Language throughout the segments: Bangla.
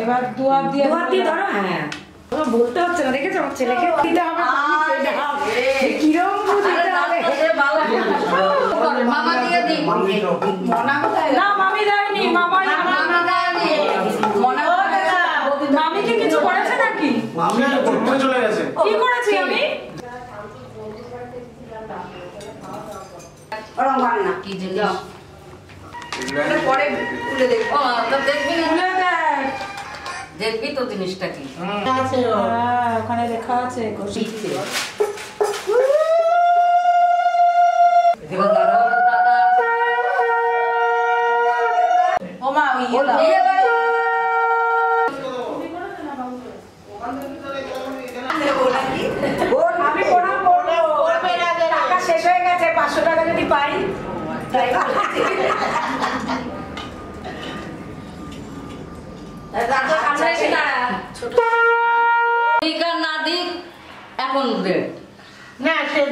এবার দুয়ার দিয়ে ধরো। হ্যাঁ বলতে হচ্ছে না, দেখেছো আমার ছেলেকে দিতে হবে কিরম মামা দিয়ে দিই। না মামি দেয়নি, মামাই মামিকে কিছু করেছে নাকি? মামি তো চলে গেছে। কি করেছি আমি? ওরম ভালো না কি জিনিস পরে খুলে দেখবো। তো দেখবি খুলে দেখ, দেখবি তো জিনিসটা কি হ্যাঁ ওখানে লেখা আছে ঘষিতে। ওমা ওই আমি প্রণাম করবো, টাকা শেষ হয়ে গেছে, 500 টাকা যদি পাই না দিক এখন রেট না সে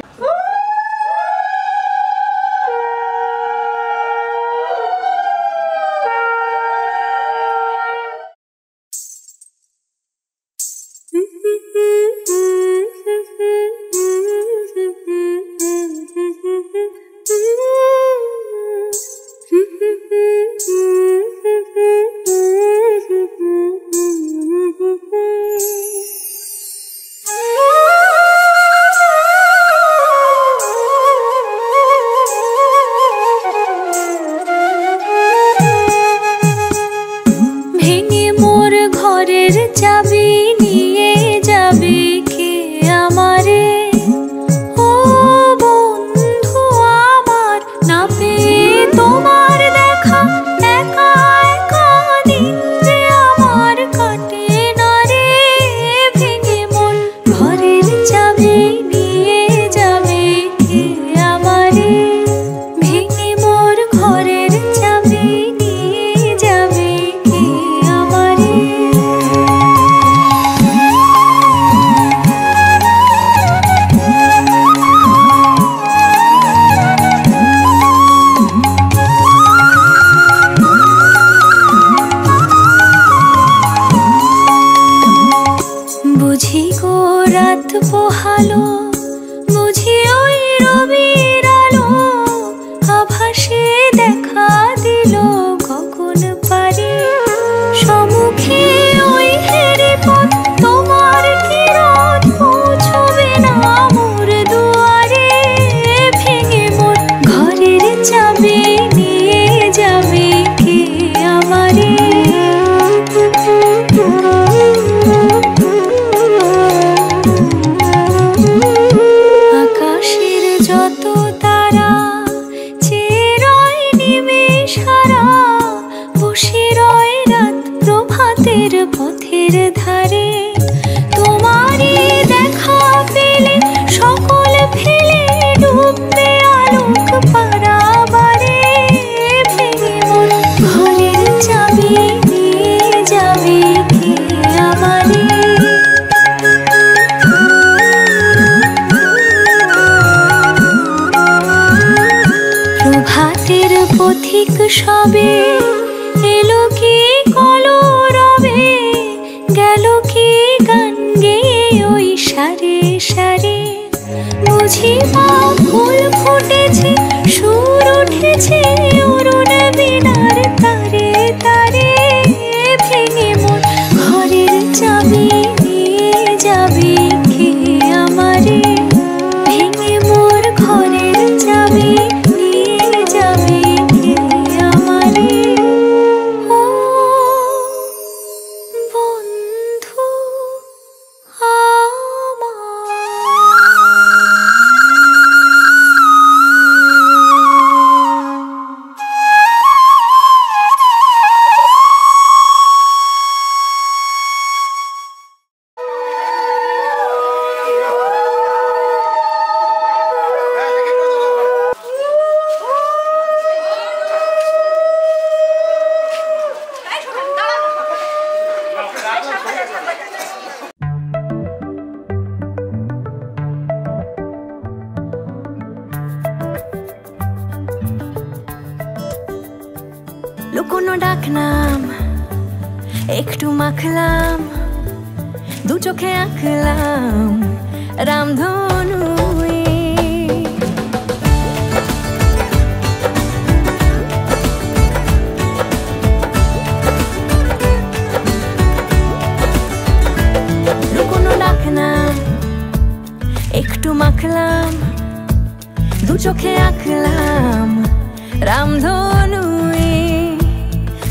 সবে এলো কি কলরবে, গেল কি গান গেয়ে ওই সারে সারে। বুঝি মা ফুল ফুটেছে, সুর উঠেছে অরুণ বীণার তারে তারে। ভেঙে মন ঘরের চাবি নিয়ে যাবে কে আমারে, ভেঙে মোর ঘরের চাবি নিয়ে যাবে কে আমারে। ও বন্ধু লুকোনো ডাক নাম একটু মাখলাম দু চোখে আঁকলাম রামধনু লুকোনো ডাক না একটু মাখলাম দু চোখে আঁকলাম রামধনু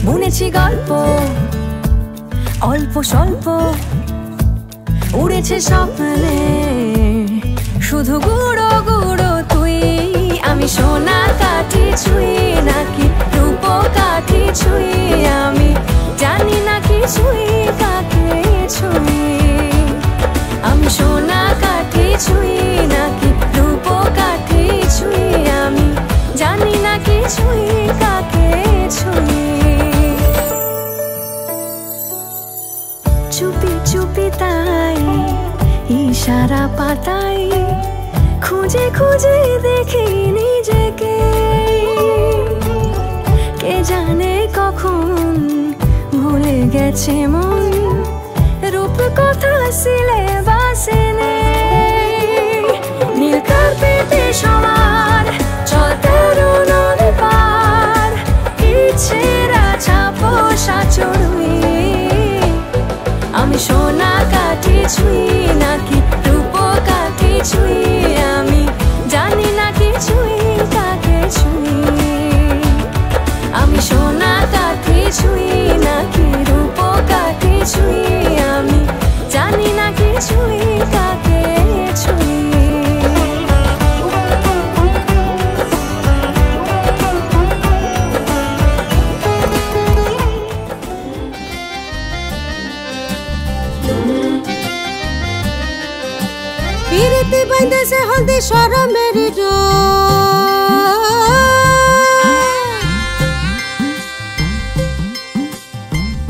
বুনেছি গল্প অল্প স্বল্প উড়েছে স্বপ্নে শুধু গুঁড়ো গুঁড়ো তুই আমি সোনা কাঠি ছুঁই নাকি রূপ কাঠি ছুঁই আমি জানি না কিছুই কাকে ছুঁই আমি সোনা কাঠি ছুঁই নাকি রূপ কাঠি ছুঁই আমি জানি না কিছুই কাকে ছুঁই চুপি চুপি তাই ইশারা পাতাই খুঁজে খুঁজে দেখি নিজেকে কে জানে কখন ভুলে গেছে মন রূপ কথা সিলেবাসে নেই নীল কার্পেটে সবার চলতে নদী পার ইচ্ছেরা ছাপো সাচড়ুই আমি সোনা কাঠি ছুঁই নাকি রূপ কাঠি ছুঁই আমি জানি না কিছুই কাকে ছুঁই আমি সোনা কাঠি ছুঁই নাকি রূপ কাঠি ছুঁই আমি জানি না কিছুই কাকে ছুঁই পিরিতি বাইন্ধেছে হলদি শরমের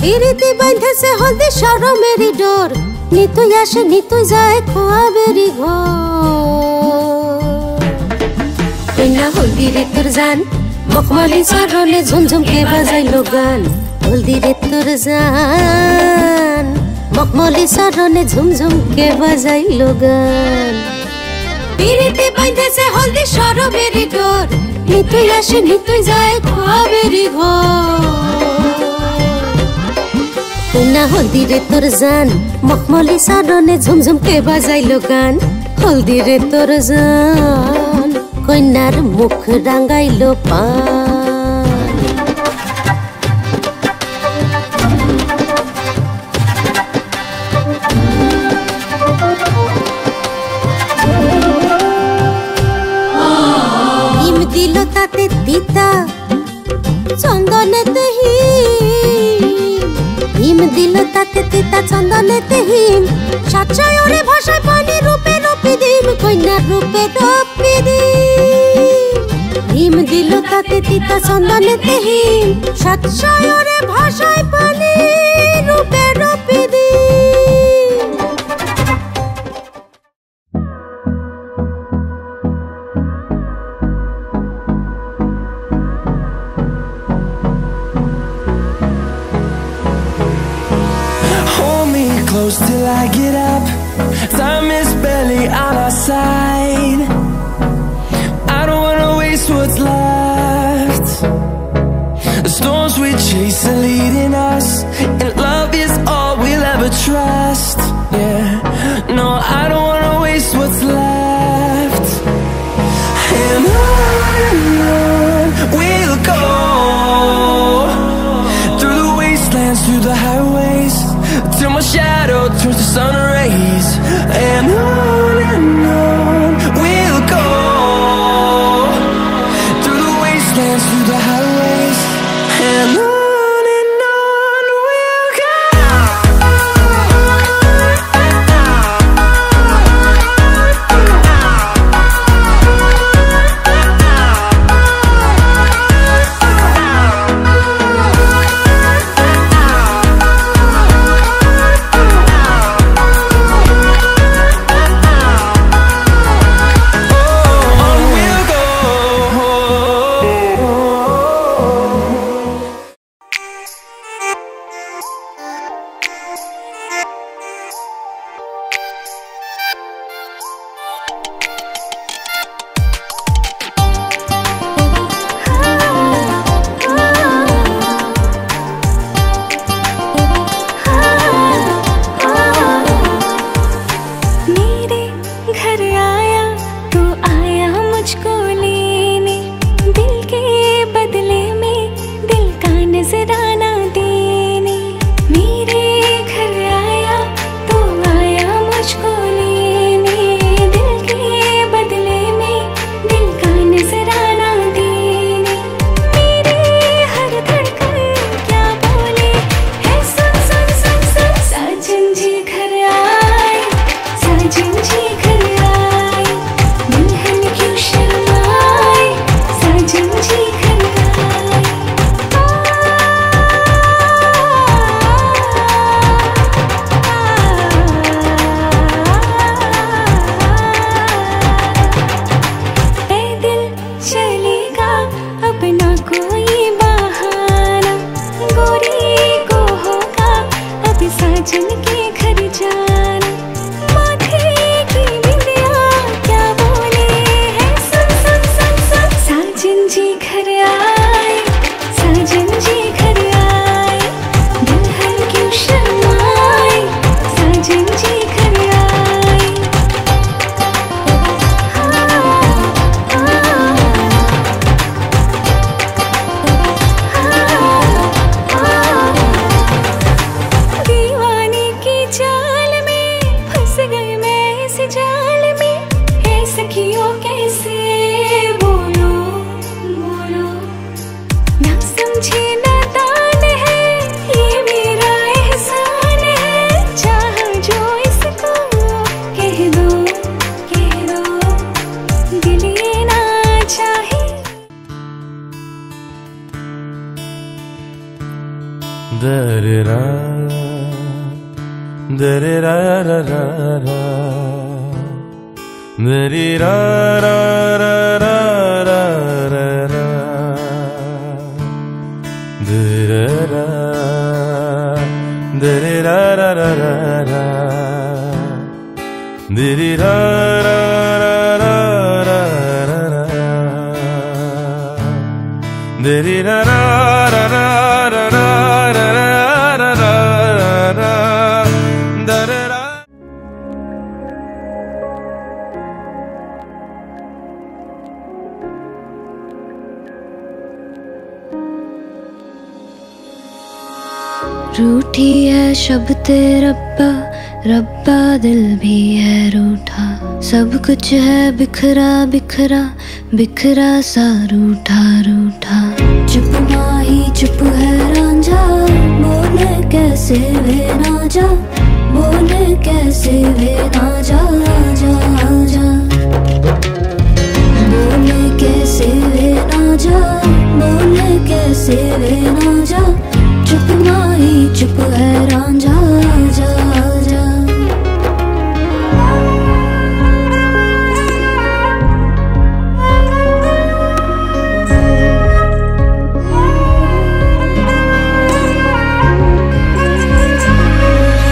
পিরিতি বাইন্ধেছে হলদি শরমের ডোর নিতুই আসে নিতুই যায় খোয়াবেরি ঘর হলদি রে তোর জান মখমলি চরণে ঝুমঝুমকে বাজাইলো গান হলদি রে তোর জান মখমলি চরণে ঝুমঝুমকে বাজাইলো গান পিরিতি বাইন্ধেছে হলদি শরমের ডোর নিতুই আসে নিতুই যায় খোয়াবেরি ঘর হলদি রে তোর জান মখমলি চরণে ঝুমঝুমকে বাজাইলো গান হলদি রে তোর জান কন্যার মুখ রাঙাইলো পান হিম দিল তাতে তিতা চন্দনেতে হিম দিল তাতে তিতা চন্দনেতে হিম সাতশয়রে ভাষায় পানি রূপে রূপে দিম কন্যার রূপে রূপে দিম হিম দিল তাতে তিতা চন্দনেতে হিম সাতশয়রে ভাষায় পানি রূপে রূপে দিম Close till I get up. Time is barely on our side. I don't wanna waste what's left. The storms we chase are leading us, and love is all we'll ever trust. Yeah, no, I don't wanna waste what's left. And on we'll go, through the wastelands, through the highways, till my shadow turns to sun rays. And on we'll go, through the wastelands, through the highways. And on we'll go. साजन के घर जाना, माथे की बिंदिया क्या बोले है, सुन सुन सुन सुन। साजन जी घर आए, साजन जी घर आए, दुल्हन क्यों शर्माए, साजन जी घर आए। दीवाने की चाल में फंस गई मैं इस जाल में, है सखियों कैसे बोलो बोलो, ना समझे नादान है ये मेरा एहसान है, चाह जो इसको कह दो दिल ये ना चाहे। Da-da-da, da-da-da-da-da-da, da-da-da-da-da-da-da, da-da-da, da-da-da-da-da-da, रूठी है शब्द रब्बा, रब्बा दिल भी है रूठा, सब कुछ है बिखरा बिखरा, बिखरा सा रूठा रूठा। चुप माही चुप है रांझा, बोले कैसे वे ना जा, बोले कैसे वे ना जा जा जा, बोले कैसे वे ना जा, बोले कैसे वे ना जा। चुप माही चुप है रांझा जा जा।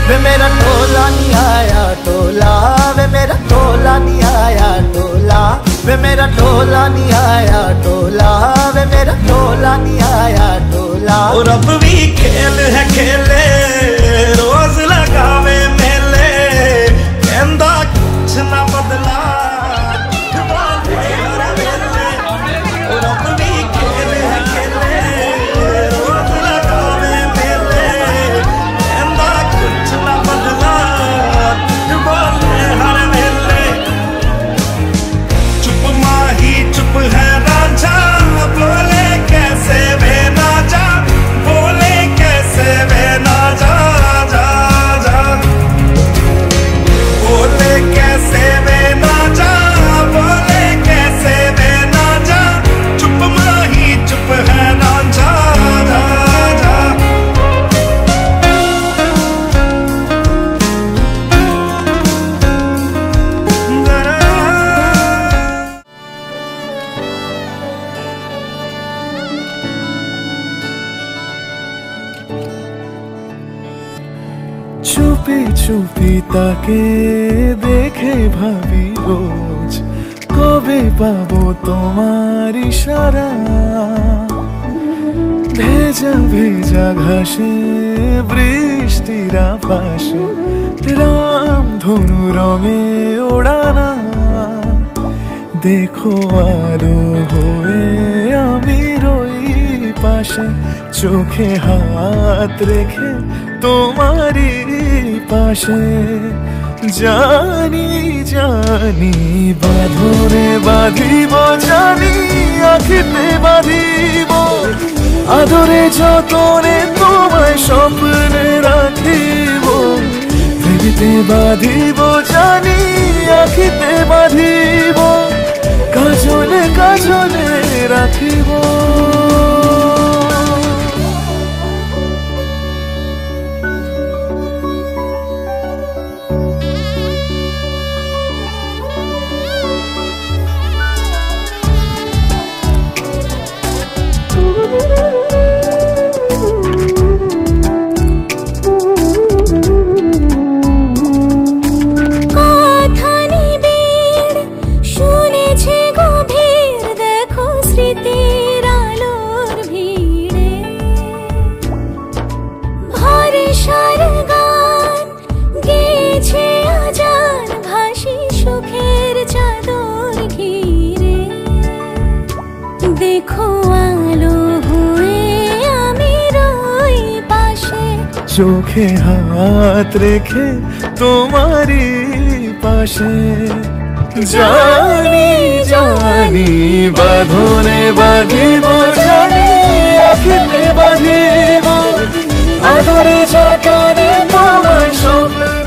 वे मेरा टोला नहीं आया टोला, वे मेरा टोला नहीं आया टोला, वे मेरा टोला नहीं आया टोला, वे मेरा टोला नहीं आया टोला। और अब भी खेल है खेले, रोज लगावे मेले, कहंदा कुछ ना बदला, और अब भी खेल है खेले, रोज लगावे मेले, कहंदा कुछ ना बदला, बोले हर मेले। चुप माही चुप है रांझा, बोले कैसे वे ना जा, बोले कैसे वे ना जा जा जा, बोले कैसे वे ना जा, बोले कैसे वे ना जा। चुप माही चुप है रांझा जा जा। চুপি চুপি তাকে দেখে ভাবি রোজ, কবে পাবো তোমার ইশারা। ভেজা ভেজা ঘাসে বৃষ্টির আভাসে, রাম ধনু রঙে ওড়ানা। দেখো আলো হয়ে আমি রই পাশে, চোখে হাত রেখে তোমারই পাশে। জানি জানি বাঁধনে বাঁধিব, জানি আখিতে বাঁধিব, আদরে যতনে তোমায় স্বপ্নে রাখিব। হৃদিতে বাঁধিব, জানি আখিতে বাঁধিব, কাজলে কাজলে রাখিব। চোখে হাত রেখে তোমারই পাশে জানি জানি বাঁধনে বাঁধিব জানি আঁখেতে বাঁধিব আদরে যতনে তোমায় স্বপ্নে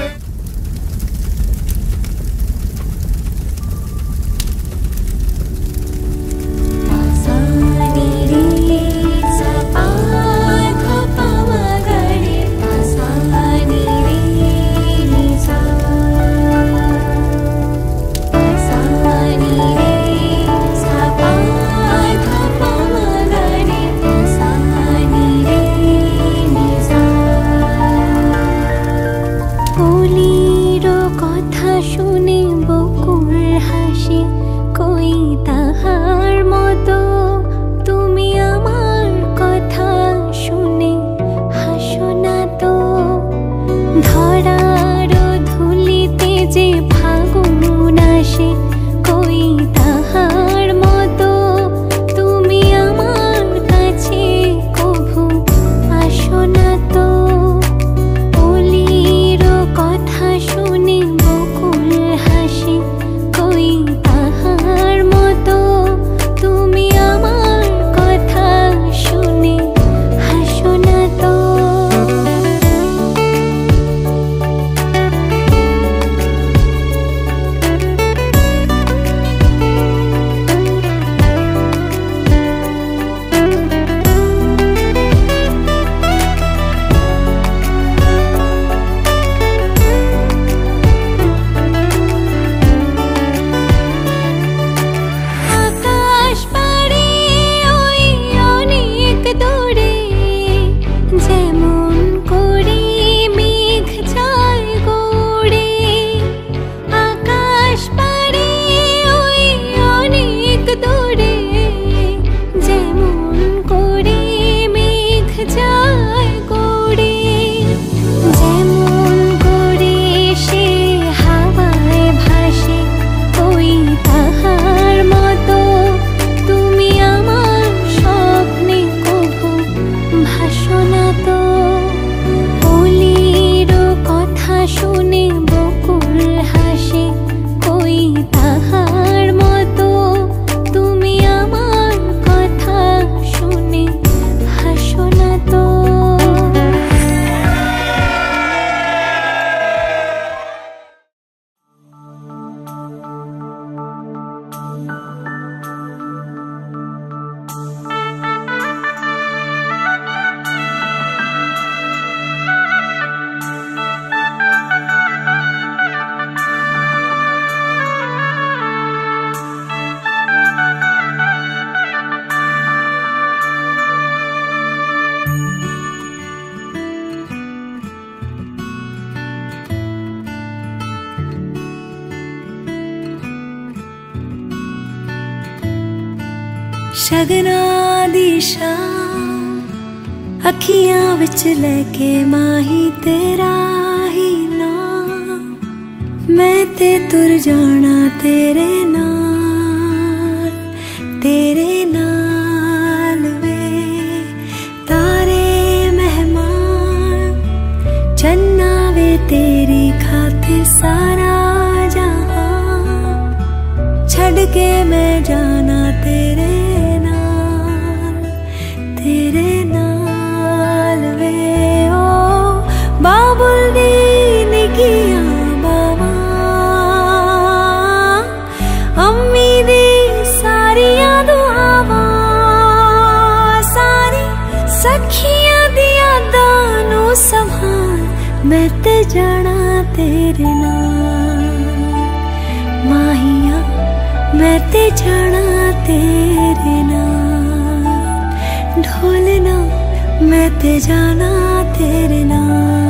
शगना दी शाम अखियां विच लेके माही तेरा ही नाम मैं ते तुर जाना तेरे नाल वे तारे मेहमान चन्ना वे तेरी खातिर सारा जहां छड़ के मैं जाना तेरे नाल वे ओ बाबुल दी निकिया बाबा अम्मी दी सारिया दुआवां सारी सखियां दी यादां नू संभाल मैं ते जाना तेरे नाल माहिया मैं ते जाना तेरे नाल ढोलना मैं ते जाना तेरे नाल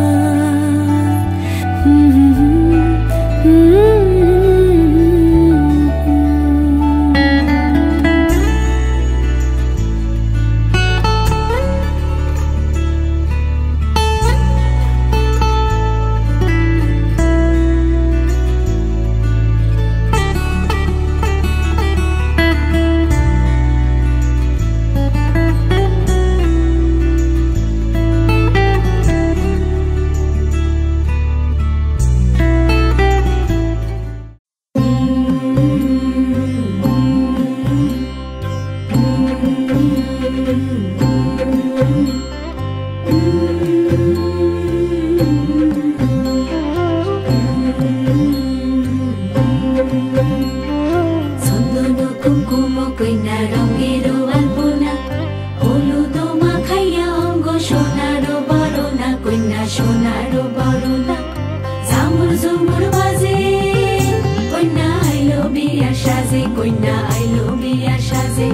চন্দন কুমকুম কইনা রঙের আলপনা হলুদ মাখাইয়া অঙ্গ সোনার বরণা কইনা সোনার বরণা ঝামুর ঝুমুর বাজে কইনা আইলো বিয়া সাজে কইনা আইলো বিয়া সাজে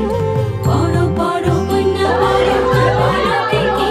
বড় বড় কইনা বড় বড় দেখি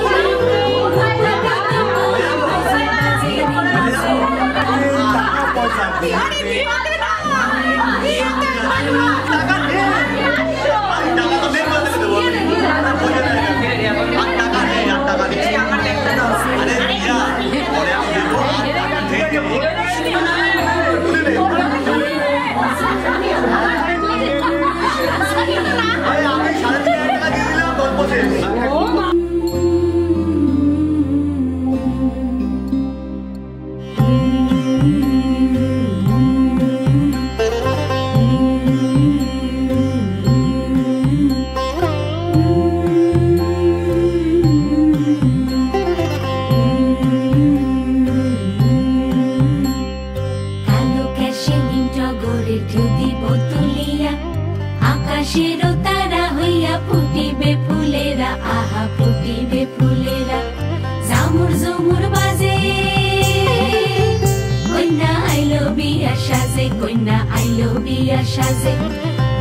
কইনা আইলো বিয়া সাজে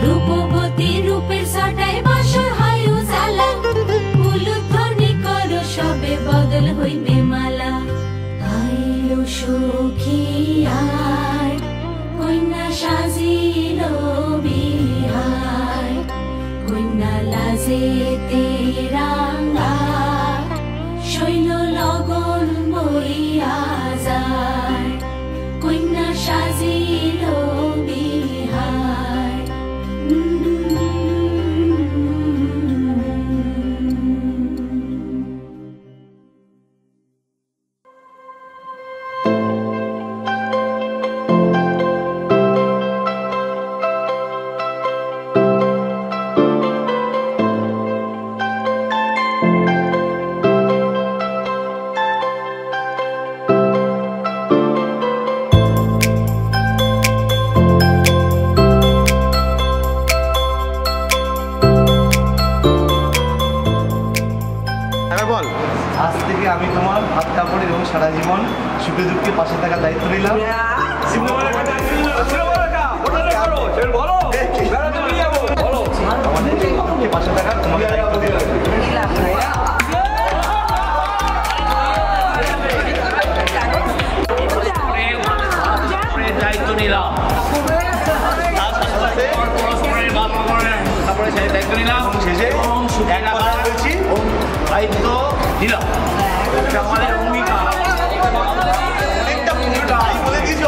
রূপবতী রূপের সটায় বাসর হয় উজালা উলুধ্বনি করো সবে বদল হইবে মালা আইলো সখী আয় কইনা সাজিলো বিহায় কইনা লাজে তেরাঙ্গা শৈল লগন বইয়া যায় কইনা সাজিলো বিহার আজ থেকে আমি তোমার হাত কাপড় এবং সারা জীবন সুখে দুঃখে পাশে থাকার দায়িত্ব নিলাম। আমাদের পাশে থাকার তোমাকে দায়িত্ব দিলাম। দায়িত্ব নিলাম তারপরে সেই দায়িত্ব নিলাম শেষে দায়িত্ব দিলাম আমাদের ভূমিকা বলে কিছু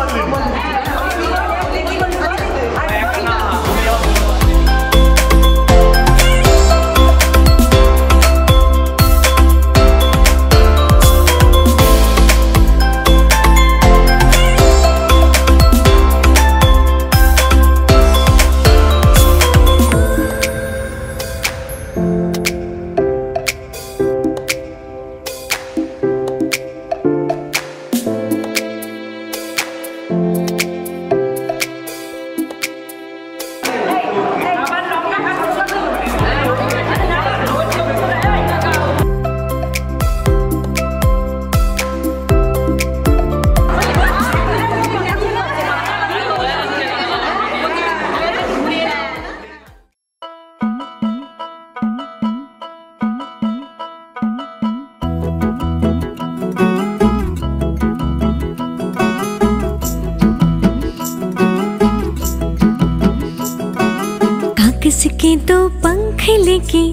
किसके तो पंख लेके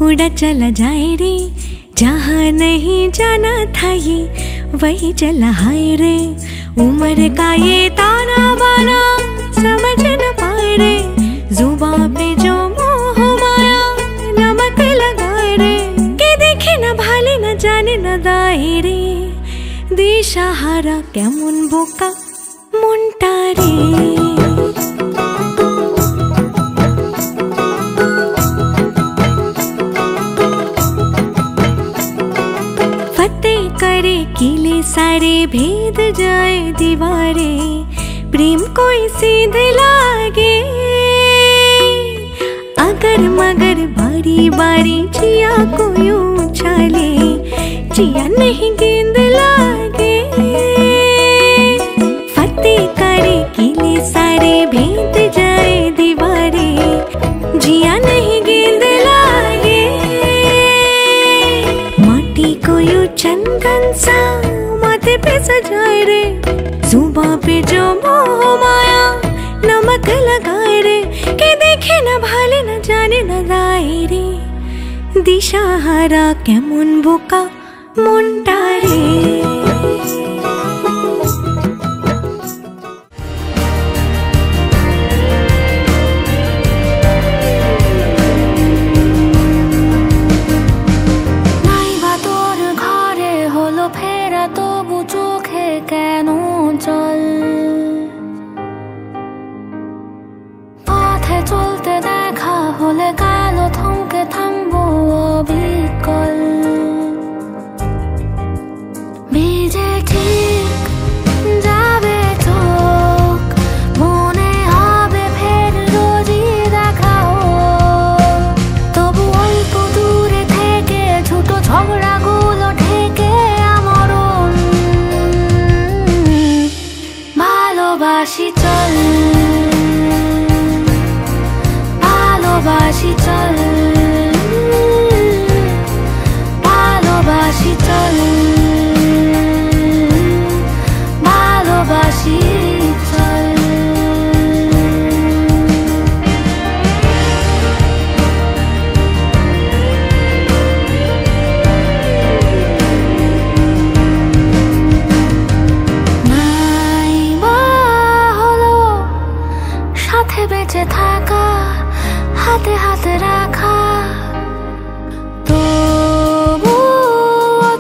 उड़ा चला जाए रे, जहाँ नहीं जाना था ये वही चला हाय रे। उम्र का ये ताना बाना समझ न पाए रे, जुबां पे जो मोह माया नमक लगाए रे। के देखे न भाले न जाने न दाए रे, दिशाहारा केमन बोका मुंटा रे। करे किले सारे भेद जाए दीवारे प्रेम कोई सीधे लागे अगर मगर बारी बारी जिया को यूं उछाले जिया नहीं गेंद लागे फतेह करे किले सारे भेद जाए दीवारे जिया नहीं गेंद लागे माटी को यूं चंदन सा माथे पे सजाए रे जुबां पे जो मोह माया नमक लगाए रे के देखे न भाले न जाने न राय रे दिशाहारा केमन बोका মনটা রে কেন চল পথে চলতে দেখা হলে কালো থমকে থামবো অবিকল ভিজে ঠিক যাবে চোখ মনে হবে ফের রোজই দেখা তবু অল্প দূরে থেকে ছোট ঝগড়াগুলো ঠেকে আমরণ ভালোবাসি চল ভালোবাসি চল ভালোবাসি চল ভালোবাসি চল নাই বা হলো সাথে বেঁচে থাকা হাতে হাতে রাখা তবুও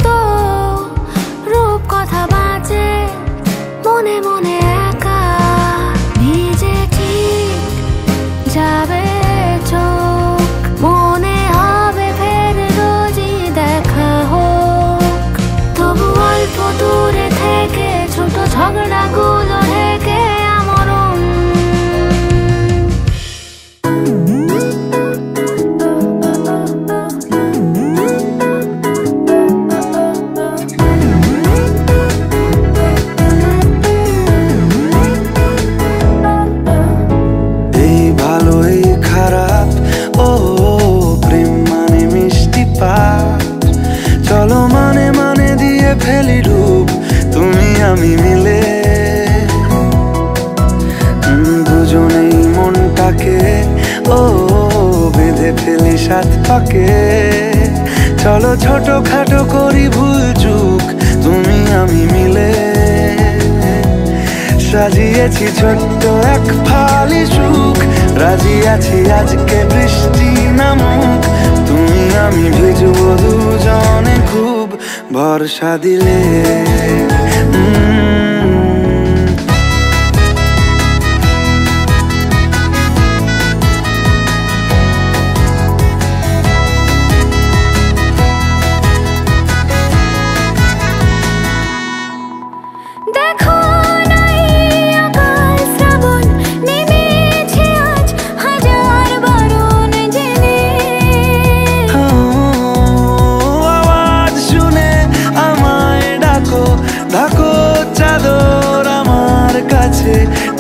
তো রূপ কথা বাঁচে মনে মনে একা ভিজে ঠিক যাবে চোখ মনে হবে ফের রোজই দেখা হোক তবু অল্প দূরে থেকে ছোট ঝগড়াগুলো ঢেকে আমরণ ফেলি রূপ তুমি আমি মিলে দুজনেই মনটাকে ও বেঁধে ফেলি সাত পাকে চলো ছোট খাটো করি ভুল চুক তুমি আমি মিলে সাজিয়েছি ছোট্ট এক ফালি সুখ রাজি আছি আজকে বৃষ্টি নামুক তুমি আমি ভিজবো দুজনে খুব ভরসা দিলে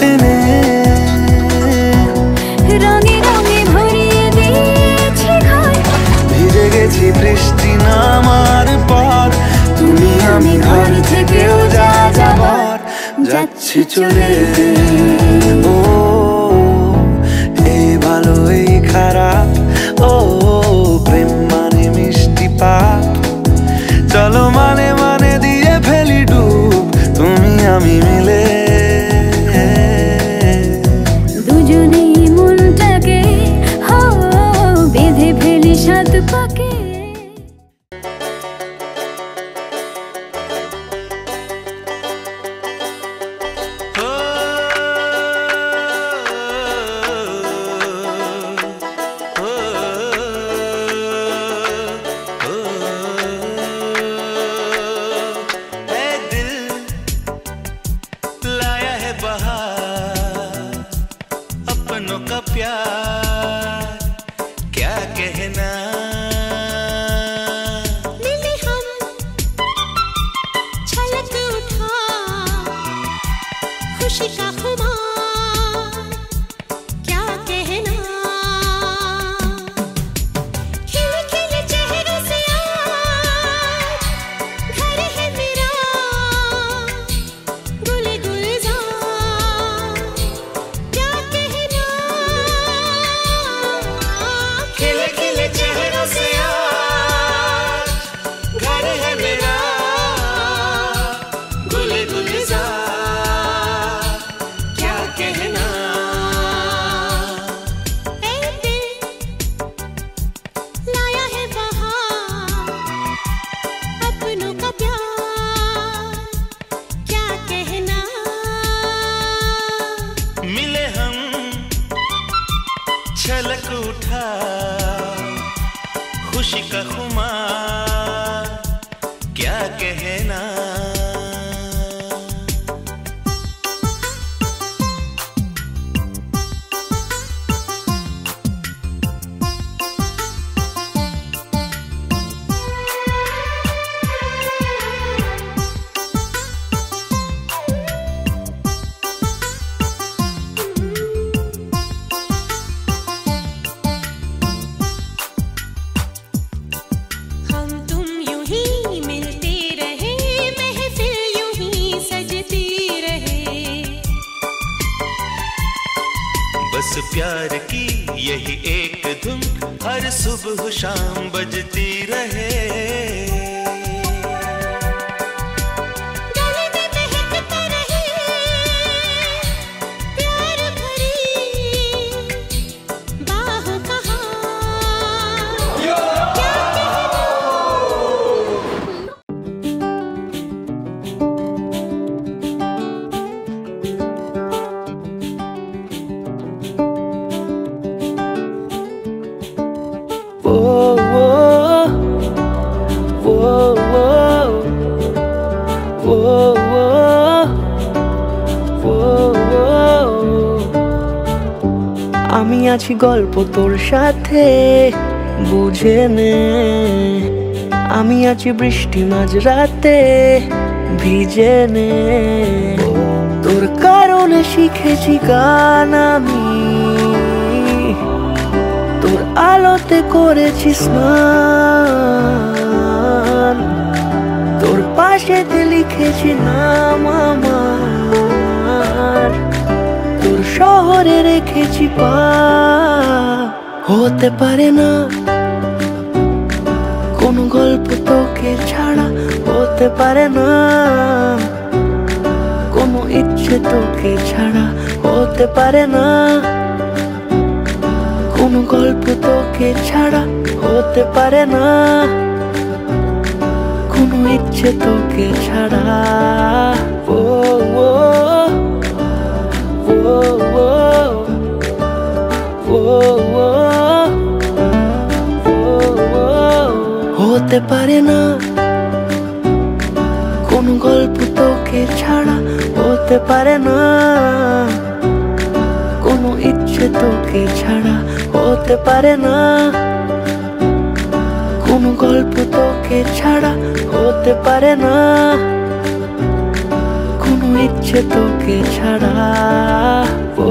টেনে রঙে রঙে ভরিয়ে দিয়েছি ঘর ভিজে গেছি বৃষ্টি নামার পর তুমি আমি ঘর থেকেও যা যাবার যাচ্ছি চলে ও এই ভালো এই খারাপ ও প্রেম মানে মিষ্টি পাপ চলো মানে মানে দিয়ে ফেলি ডুব তুমি আমি মিলে দুজনেই মনটাকে বেঁধে ফেলি সাত পাকে ও खुशी का खुमार क्या कहना खिले खिले चेहरों से आज घर है मेरा गुल गुलजार क्या कहना खिले खिले चेहरों से आज घर है मेरा गुल गुलजार क्या कहना ऐ दिल लाया है बहार अपनों का प्यार क्या कहना मिले हम छलक उठा खुशी का खुमार क्या कहना हम तुम यूं ही मिलते रहे महफिल यूं ही सजती रहे बस प्यार की यही एक धुन हर सुबह शाम बजती रहे गले में महकता रहे प्यार भरी बाहों का हार क्या कहना আমি আছি গল্প তোর সাথে বুঝে নে আমি আছি বৃষ্টি মাঝরাতে ভিজে নে তোর কারণে শিখেছি গান আমি তোর আলোতে করেছি স্নান তোর পাশেতে লিখেছি নাম আমার তোর শহরে রেখেছি পা হতে পারে না কোনো গল্প তোকে ছাড়া হতে পারে না কোনো ইচ্ছে তোকে ছাড়া হতে পারে না কোনো গল্প তোকে ছাড়া হতে পারে না কোনো ইচ্ছে তোকে ছাড়া ও ও ও ও ও হতে পারে না কোনো গল্প তোকে ছাড়া হতে পারে না কোনো ইচ্ছে তোকে ছাড়া হতে পারে না কোনো গল্প তোকে ছাড়া হতে পারে না কোনো ইচ্ছে তোকে ছাড়া ও